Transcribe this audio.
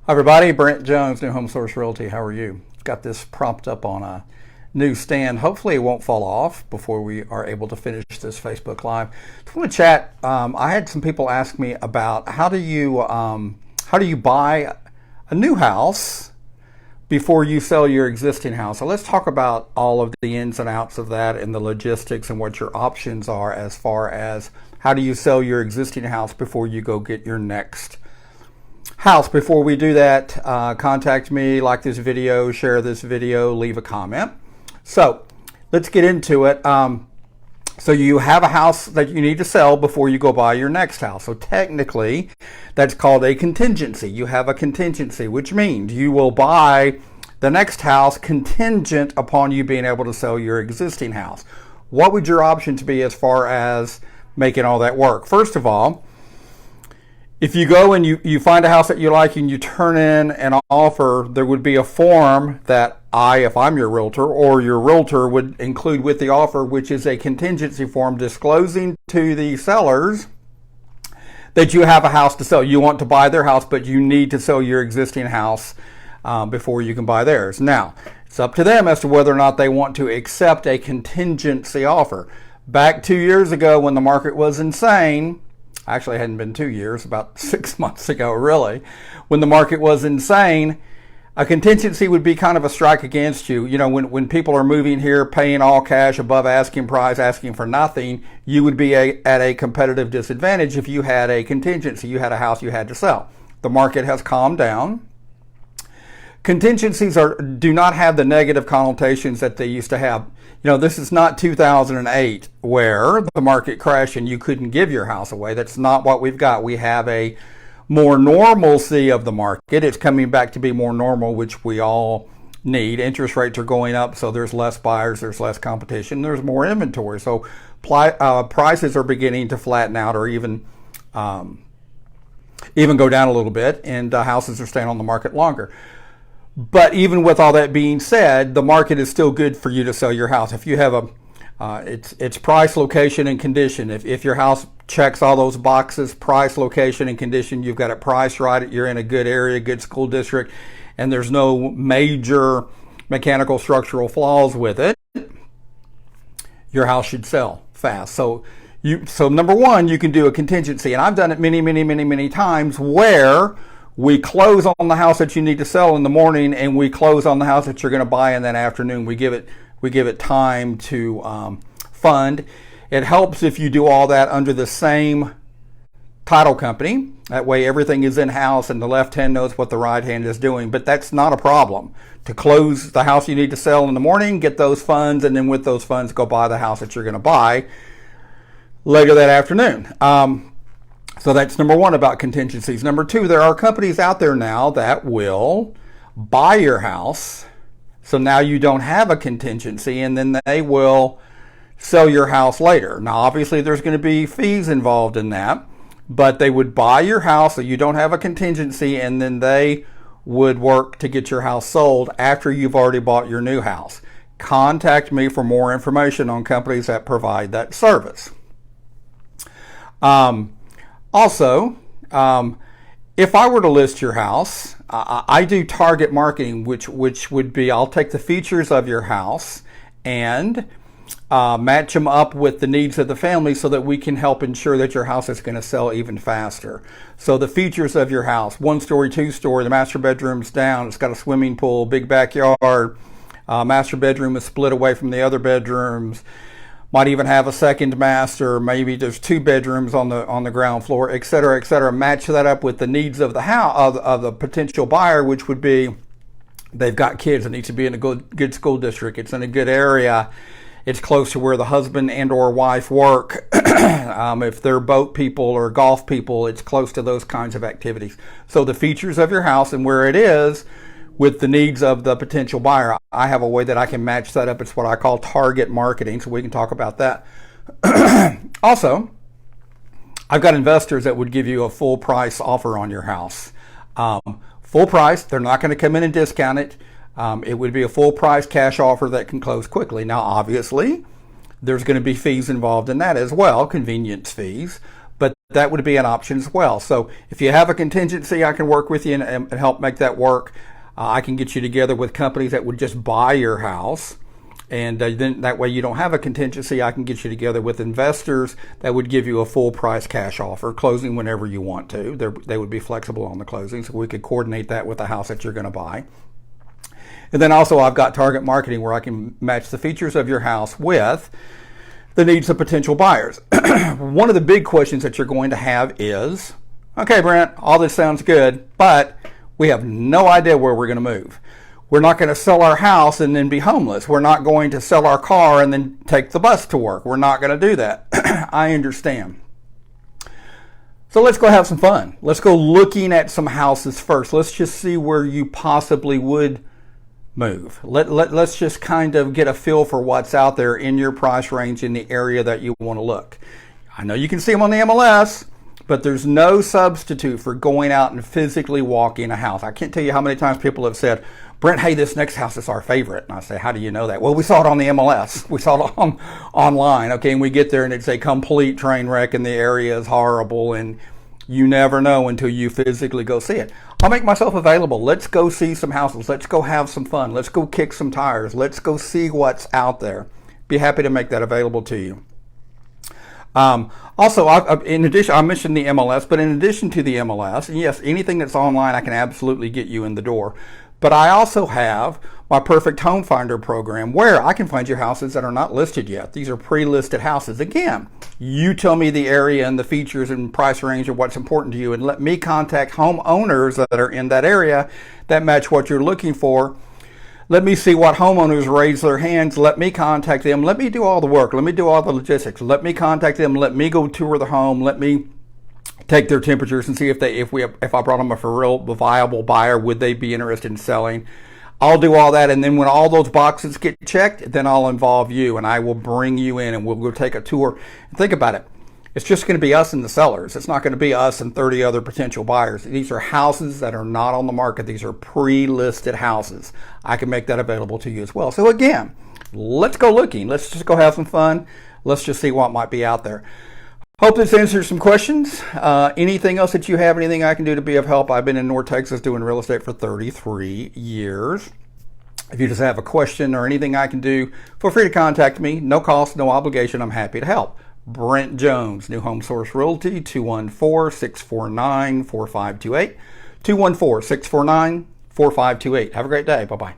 Hi everybody, Brent Jones NuHomeSource Realty. How are you? Got this propped up on a new stand. Hopefully it won't fall off before we are able to finish this Facebook Live. Just want to chat. I had some people ask me about how do you buy a new house before you sell your existing house. So let's talk about all of the ins and outs of that and the logistics and what your options are as far as how do you sell your existing house before you go get your next house. Before we do that, contact me, like this video, share this video, leave a comment. So let's get into it. So you have a house that you need to sell before you go buy your next house. So technically, that's called a contingency. You have a contingency, which means you will buy the next house contingent upon you being able to sell your existing house. What would your options be as far as making all that work? First of all, if you go and you find a house that you like and you turn in an offer, there would be a form that if I'm your realtor or your realtor would include with the offer, which is a contingency form disclosing to the sellers that you have a house to sell. You want to buy their house, but you need to sell your existing house before you can buy theirs. Now, it's up to them as to whether or not they want to accept a contingency offer. Back 2 years ago when the market was insane, actually it hadn't been 2 years, about 6 months ago really, when the market was insane, a contingency would be kind of a strike against you. You know, when people are moving here, paying all cash above asking price, asking for nothing, you would be at a competitive disadvantage if you had a contingency. You had a house you had to sell. The market has calmed down. Contingencies do not have the negative connotations that they used to have. You know, this is not 2008 where the market crashed and you couldn't give your house away. That's not what we've got. We have a more normalcy of the market. It's coming back to be more normal, which we all need. Interest rates are going up, so there's less buyers, there's less competition, there's more inventory. So prices are beginning to flatten out or even go down a little bit, and houses are staying on the market longer. But even with all that being said, the market is still good for you to sell your house. If you have it's price, location, and condition. If your house checks all those boxes, price, location, and condition, you've got it priced right, you're in a good area, good school district, and there's no major mechanical structural flaws with it, your house should sell fast. So number one, you can do a contingency, and I've done it many times where we close on the house that you need to sell in the morning, and we close on the house that you're going to buy in that afternoon. We give it time to fund. It helps if you do all that under the same title company. That way everything is in-house and the left hand knows what the right hand is doing. But that's not a problem. To close the house you need to sell in the morning, get those funds, and then with those funds go buy the house that you're going to buy later that afternoon. So that's number one about contingencies. Number two, there are companies out there now that will buy your house. So now you don't have a contingency, and then they will sell your house later. Now, obviously, there's going to be fees involved in that, but they would buy your house so you don't have a contingency, and then they would work to get your house sold after you've already bought your new house. Contact me for more information on companies that provide that service. Also, if I were to list your house, I do target marketing, which would be I'll take the features of your house and match them up with the needs of the family so that we can help ensure that your house is going to sell even faster. So the features of your house: 1-story, 2-story, the master bedroom's down, it's got a swimming pool, big backyard, master bedroom is split away from the other bedrooms. Might even have a second master, maybe there's 2 bedrooms on the ground floor, et cetera, et cetera. Match that up with the needs of the house of the potential buyer, which would be they've got kids, it needs to be in a good school district, it's in a good area, it's close to where the husband and or wife work. If they're boat people or golf people, it's close to those kinds of activities. So the features of your house and where it is with the needs of the potential buyer. I have a way that I can match that up. It's what I call target marketing, so we can talk about that. Also, I've got investors that would give you a full price offer on your house. Full price, they're not going to come in and discount it. It would be a full price cash offer that can close quickly. Now, obviously, there's going to be fees involved in that as well, convenience fees. But that would be an option as well. So if you have a contingency, I can work with you and help make that work. I can get you together with companies that would just buy your house. And then that way you don't have a contingency. I can get you together with investors that would give you a full price cash offer, closing whenever you want to. They would be flexible on the closing, so we could coordinate that with the house that you're going to buy. And then also I've got target marketing where I can match the features of your house with the needs of potential buyers. One of the big questions that you're going to have is, okay, Brent, all this sounds good, but we have no idea where we're going to move. We're not going to sell our house and then be homeless. We're not going to sell our car and then take the bus to work. We're not going to do that. I understand. So let's go have some fun. Let's go looking at some houses first. Let's just see where you possibly would move. Let's just kind of get a feel for what's out there in your price range in the area that you want to look. I know you can see them on the MLS, but there's no substitute for going out and physically walking a house. I can't tell you how many times people have said, Brent, hey, this next house is our favorite. And I say, how do you know that? Well, we saw it on the MLS. We saw it online. Okay, and we get there and it's a complete train wreck and the area is horrible, and you never know until you physically go see it. I'll make myself available. Let's go see some houses. Let's go have some fun. Let's go kick some tires. Let's go see what's out there. Be happy to make that available to you. Also, in addition, I mentioned the MLS, but in addition to the MLS, and yes, anything that's online, I can absolutely get you in the door. But I also have my Perfect Home Finder program where I can find you houses that are not listed yet. These are pre-listed houses. Again, you tell me the area and the features and price range of what's important to you, and let me contact homeowners that are in that area that match what you're looking for. Let me see what homeowners raise their hands. Let me contact them. Let me do all the work. Let me do all the logistics. Let me contact them. Let me go tour the home. Let me take their temperatures and see if I brought them a real viable buyer, would they be interested in selling? I'll do all that, and then when all those boxes get checked, then I'll involve you, and I will bring you in, and we'll go take a tour. And think about it. It's just going to be us and the sellers. It's not going to be us and 30 other potential buyers. These are houses that are not on the market. These are pre-listed houses. I can make that available to you as well. So again, let's go looking. Let's just go have some fun. Let's just see what might be out there. Hope this answers some questions. Anything else that you have, anything I can do to be of help? I've been in North Texas doing real estate for 33 years. If you just have a question or anything I can do, feel free to contact me. No cost, no obligation. I'm happy to help. Brent Jones, NuHomeSource Realty, 214-649-4528. 214-649-4528. Have a great day. Bye-bye.